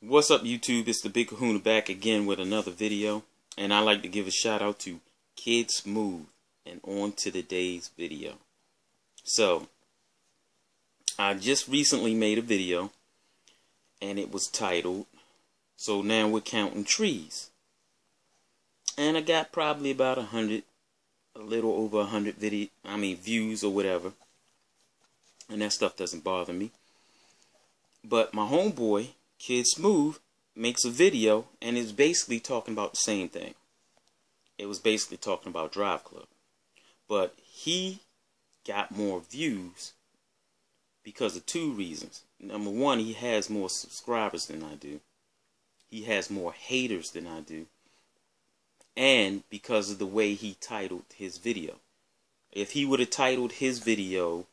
What's up, YouTube? It's the Big Kahuna back again with another video, and I like to give a shout out to KidSmoove. And on to today's video. So I just recently made a video, and it was titled "So Now We're Counting Trees," and I got probably about a little over 100 views or whatever, and that stuff doesn't bother me. But my homeboy KidSmoove makes a video and is basically talking about the same thing. It was basically talking about Drive Club, but he got more views because of two reasons. Number one, he has more subscribers than I do. He has more haters than I do. And because of the way he titled his video. If he would have titled his video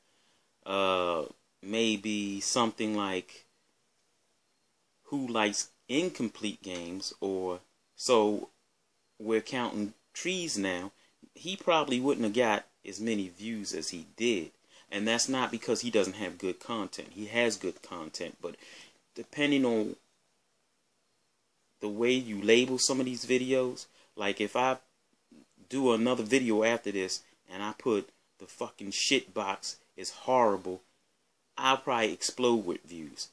maybe something like "Who Likes Incomplete Games," or "So We're Counting Trees Now," he probably wouldn't have got as many views as he did. And that's not because he doesn't have good content. He has good content, but depending on the way you label some of these videos, like if I do another video after this and I put "the fucking shit box is horrible," I'll probably explode with views.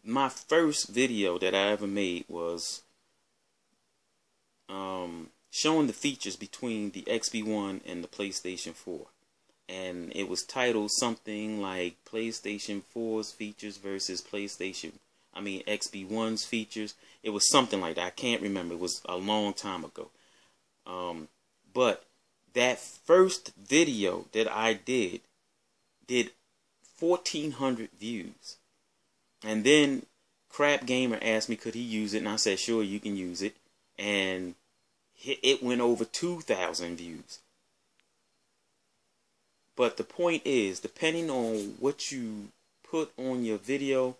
My first video that I ever made was showing the features between the XB1 and the PlayStation 4. And it was titled something like PlayStation 4's features versus XB1's features. It was something like that. I can't remember. It was a long time ago. But that first video that I did 1,400 views. And then Crap Gamer asked me could he use it, and I said sure, you can use it, and it went over 2,000 views. But the point is, depending on what you put on your video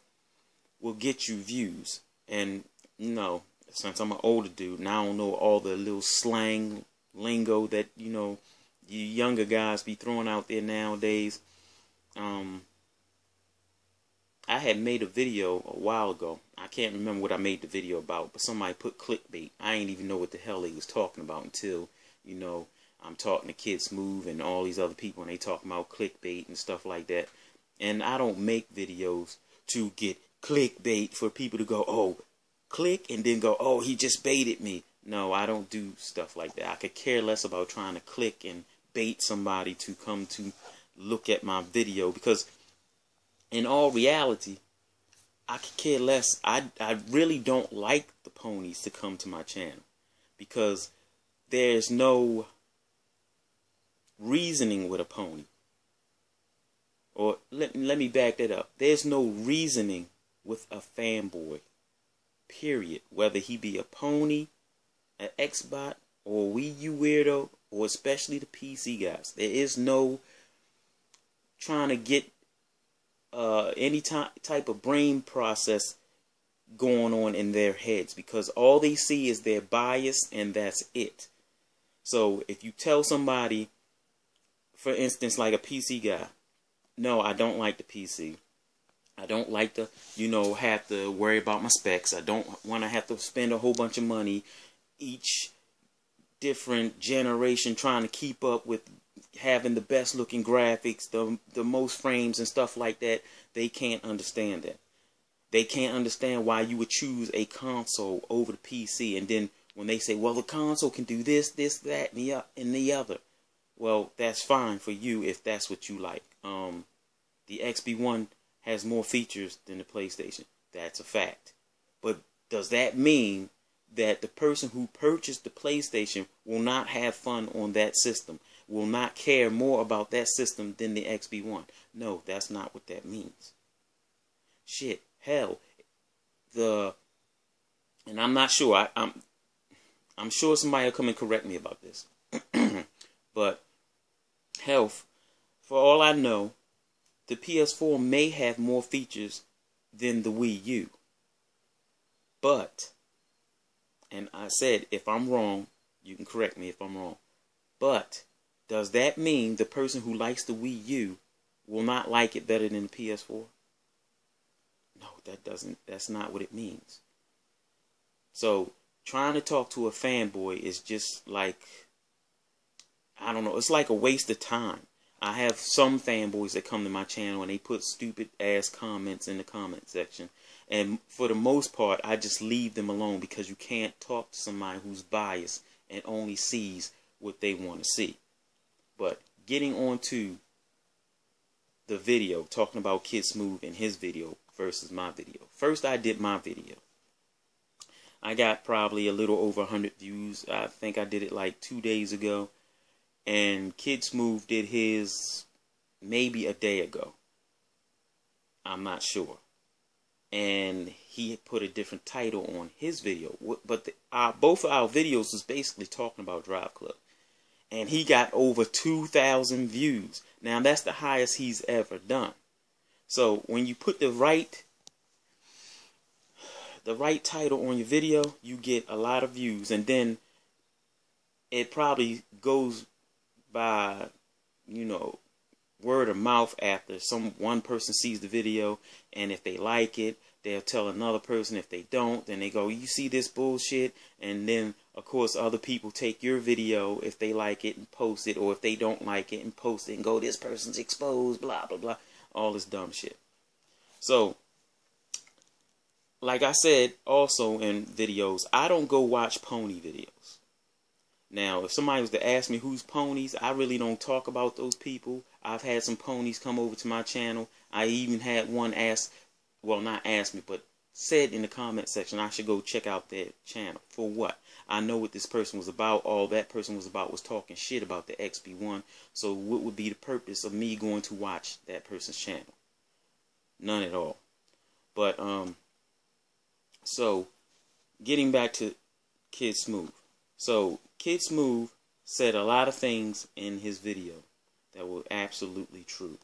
will get you views. And since I'm an older dude and I don't know all the little slang lingo that you younger guys be throwing out there nowadays, I had made a video a while ago. I can't remember what I made the video about, but somebody put clickbait. I ain't even know what the hell they was talking about until, I'm talking to KidSmoove and all these other people, and they talking about clickbait and stuff like that. And I don't make videos to get clickbait for people to go, oh, click, and then go, oh, he just baited me. No, I don't do stuff like that. I could care less about trying to click and bait somebody to come to look at my video, because in all reality, I could care less. I really don't like the ponies to come to my channel, because there's no reasoning with a pony. Or let me back that up. There's no reasoning with a fanboy, period. Whether he be a pony, an Xbot, or a Wii U weirdo, or especially the PC guys. There is no trying to get any type of brain process going on in their heads, because all they see is their bias, and that's it. So if you tell somebody, for instance, like a PC guy, no, I don't like the PC. I don't like to, have to worry about my specs. I don't want to have to spend a whole bunch of money each different generation trying to keep up with having the best looking graphics, the most frames and stuff like that. They can't understand that. They can't understand why you would choose a console over the PC. And then when they say, well, the console can do this, that, and the other. Well, that's fine for you if that's what you like. The XB1 has more features than the PlayStation. That's a fact. But does that mean that the person who purchased the PlayStation will not have fun on that system, will not care more about that system than the XB1? No, that's not what that means. Shit, hell, and I'm not sure. I'm sure somebody will come and correct me about this. But hell, for all I know, the PS4 may have more features than the Wii U. But, and I said, if I'm wrong, you can correct me if I'm wrong. But does that mean the person who likes the Wii U will not like it better than the PS4? That's not what it means. So trying to talk to a fanboy is just like, I don't know, it's like a waste of time. I have some fanboys that come to my channel and they put stupid ass comments in the comment section. And for the most part, I just leave them alone, because you can't talk to somebody who's biased and only sees what they want to see. But getting on to the video, talking about KidSmoove and his video versus my video. First, I did my video. I got probably a little over 100 views. I think I did it like 2 days ago. And KidSmoove did his maybe a day ago. I'm not sure. And he put a different title on his video. But both of our videos was basically talking about Drive Club. And he got over 2,000 views. Now, that's the highest he's ever done. So when you put the right title on your video, you get a lot of views. And then it probably goes by, you know, word of mouth after one person sees the video, and if they like it, they'll tell another person. If they don't, then they go, you see this bullshit? And then, of course, other people take your video if they like it and post it, or if they don't like it and post it and go, this person's exposed, blah, blah, blah, all this dumb shit. So, like I said also in videos, I don't go watch pony videos. Now, if somebody was to ask me who's ponies, I really don't talk about those people. I've had some ponies come over to my channel. I even had one ask, well, not ask me, but said in the comment section I should go check out their channel. For what? I know what this person was about. All that person was about was talking shit about the XB1. So what would be the purpose of me going to watch that person's channel? None at all. But, so, getting back to KidSmoove. So, KidSmoove said a lot of things in his video that were absolutely true.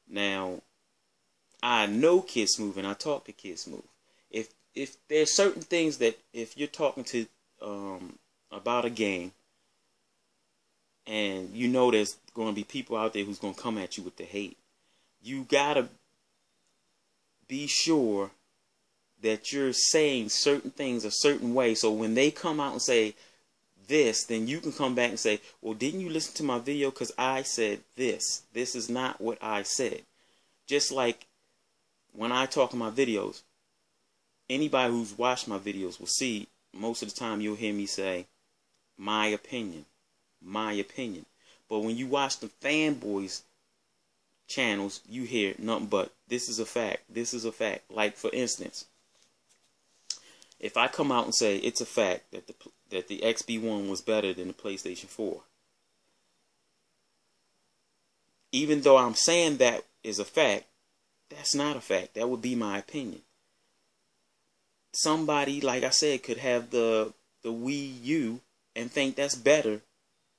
Now, I know KidSmoove and I talk to KidSmoove. If there's certain things that if you're talking to about a game, and you know there's going to be people out there who's going to come at you with the hate, you gotta be sure that you're saying certain things a certain way, so when they come out and say this, then you can come back and say, well, didn't you listen to my video? Because I said this. This is not what I said. Just like when I talk in my videos, anybody who's watched my videos will see most of the time you'll hear me say, my opinion. My opinion. But when you watch the fanboys channels, you hear nothing but, this is a fact. This is a fact. Like, for instance, if I come out and say it's a fact that the XB1 was better than the PlayStation 4, even though I'm saying that is a fact, that's not a fact. That would be my opinion. Somebody, like I said, could have the Wii U and think that's better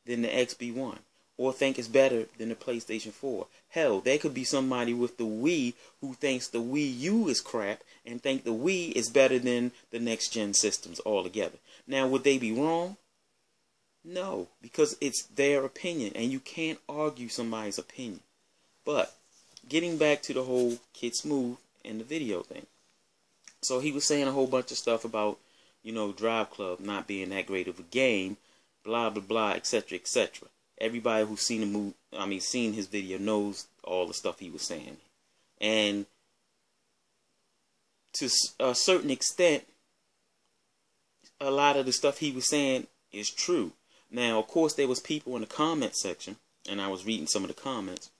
than the XB1, or think it's better than the PlayStation 4. Hell, there could be somebody with the Wii who thinks the Wii U is crap and think the Wii is better than the next gen systems altogether. Now, would they be wrong? No, because it's their opinion and you can't argue somebody's opinion. But getting back to the whole KidSmoove and the video thing. So he was saying a whole bunch of stuff about, you know, Drive Club not being that great of a game, blah, blah, blah, etc., etc. Everybody who's seen the movie, seen his video knows all the stuff he was saying. And to a certain extent, a lot of the stuff he was saying is true. Now, of course, there was people in the comment section, and I was reading some of the comments,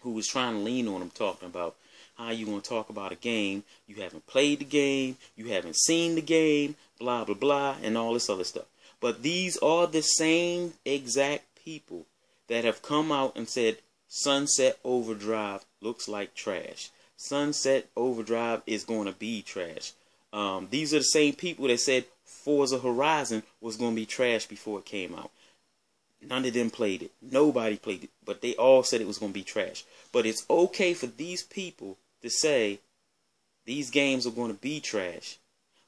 who was trying to lean on him, talking about how you want to talk about a game, you haven't played the game, you haven't seen the game, blah, blah, blah, and all this other stuff. But these are the same exact people that have come out and said Sunset Overdrive looks like trash. Sunset Overdrive is going to be trash. These are the same people that said Forza Horizon was going to be trash before it came out. None of them played it. Nobody played it. But they all said it was going to be trash. But it's okay for these people to say these games are going to be trash.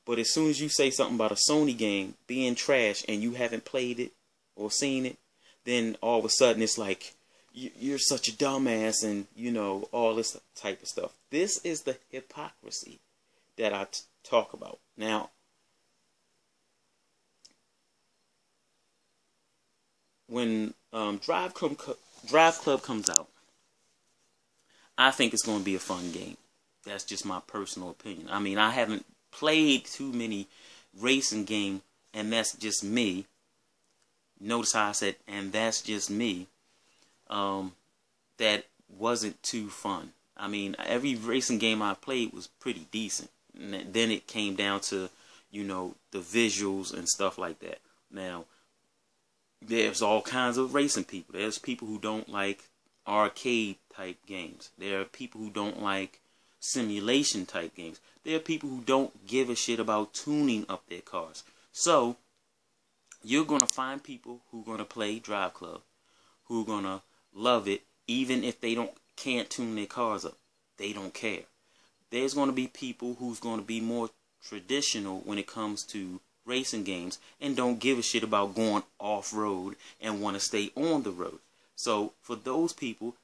But as soon as you say something about a Sony game being trash and you haven't played it or seen it, then all of a sudden it's like, you're such a dumbass, and you know, all this type of stuff. This is the hypocrisy that I talk about. Now, when Drive Club comes out, I think it's going to be a fun game. That's just my personal opinion. I mean, I haven't played too many racing games, and that's just me. Notice how I said, and that's just me. That wasn't too fun. I mean, every racing game I played was pretty decent. And then it came down to, you know, the visuals and stuff like that. Now, there's all kinds of racing people. There's people who don't like arcade type games. There are people who don't like simulation type games. There are people who don't give a shit about tuning up their cars. So, you're going to find people who are going to play Drive Club, who are going to love it, even if they can't tune their cars up. They don't care. There's going to be people who's going to be more traditional when it comes to racing games and don't give a shit about going off-road and want to stay on the road. So for those people,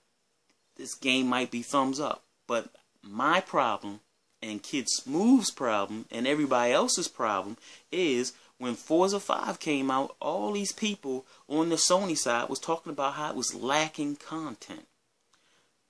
this game might be thumbs up. But my problem and KidSmoove's problem and everybody else's problem is when Forza 5 came out, all these people on the Sony side was talking about how it was lacking content.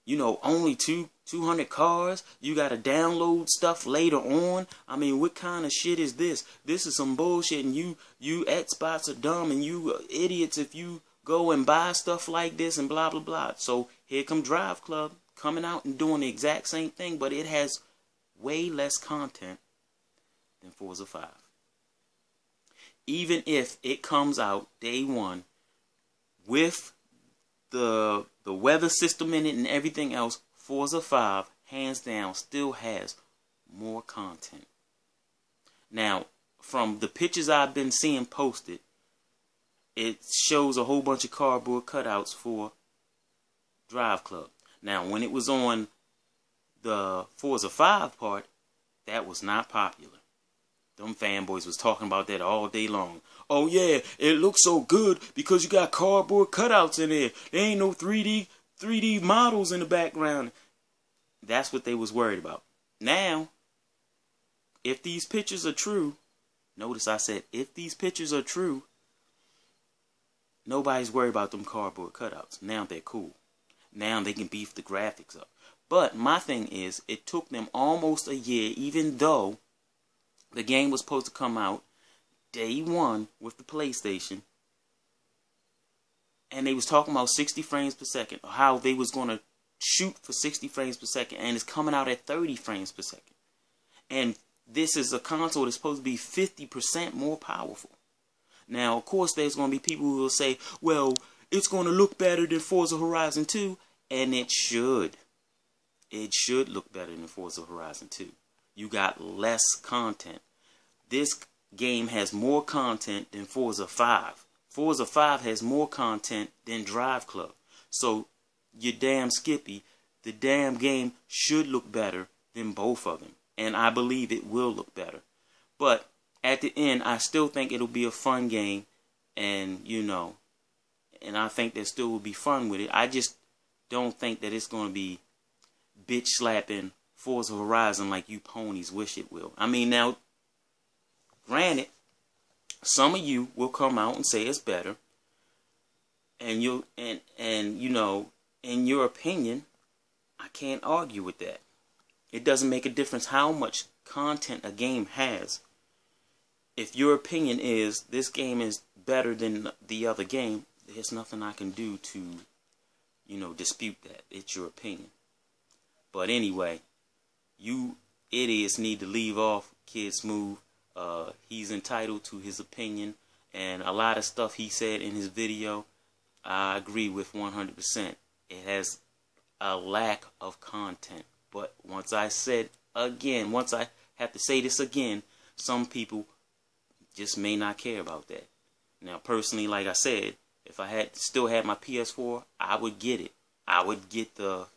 You know, only 200 cars. You got to download stuff later on. I mean, what kind of shit is this? This is some bullshit, and you Xbox are dumb, and you idiots if you go and buy stuff like this and blah, blah, blah. So here come Drive Club coming out and doing the exact same thing, but it has way less content than Forza 5. Even if it comes out day one with the weather system in it and everything else, Forza 5, hands down, still has more content. Now, from the pictures I've been seeing posted, it shows a whole bunch of cardboard cutouts for Drive Club. Now, when it was on the Forza 5 part, that was not popular. Them fanboys was talking about that all day long. Oh yeah, it looks so good because you got cardboard cutouts in there. There ain't no 3D models in the background. That's what they was worried about. Now, if these pictures are true, notice I said if these pictures are true, nobody's worried about them cardboard cutouts. Now they're cool. Now they can beef the graphics up. But my thing is, it took them almost a year, even though the game was supposed to come out day one with the PlayStation, and they was talking about 60 frames per second, or how they was going to shoot for 60 frames per second, and it's coming out at 30 frames per second. And this is a console that's supposed to be 50% more powerful. Now, of course, there's going to be people who will say, well, it's going to look better than Forza Horizon 2, and it should. It should look better than Forza Horizon 2. You got less content. This game has more content than Forza 5. Forza 5 has more content than Drive Club. So, you damn Skippy, the damn game should look better than both of them. And I believe it will look better. But, at the end, I still think it'll be a fun game. And, you know, and I think there still will be fun with it. I just don't think that it's going to be bitch slapping Forza Horizon like you ponies wish it will. I mean, now, granted, some of you will come out and say it's better, and you know, in your opinion, I can't argue with that. It doesn't make a difference how much content a game has. If your opinion is this game is better than the other game, there's nothing I can do to, you know, dispute that. It's your opinion. But anyway, you idiots need to leave off KidSmoove. He's entitled to his opinion, and a lot of stuff he said in his video, I agree with 100%. It has a lack of content. But once I have to say this again, some people just may not care about that. Now, personally, like I said, if I still had my PS4, I would get it. I would get the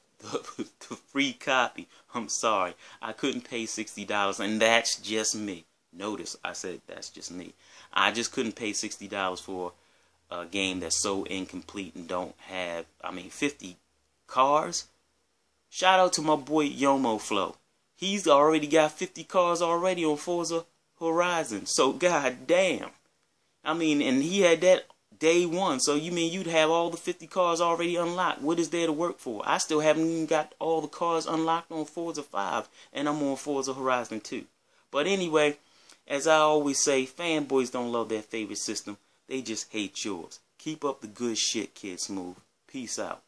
free copy. I'm sorry, I couldn't pay $60, and that's just me. Notice I said that's just me. I just couldn't pay $60 for a game that's so incomplete and don't have, 50 cars. Shout out to my boy Yomo Flow. He's already got 50 cars already on Forza Horizon. So god damn. And he had that day one. So you mean you'd have all the 50 cars already unlocked. What is there to work for? I still haven't even got all the cars unlocked on Forza 5. And I'm on Forza Horizon 2. But anyway, as I always say, fanboys don't love their favorite system. They just hate yours. Keep up the good shit, KidSmoove. Peace out.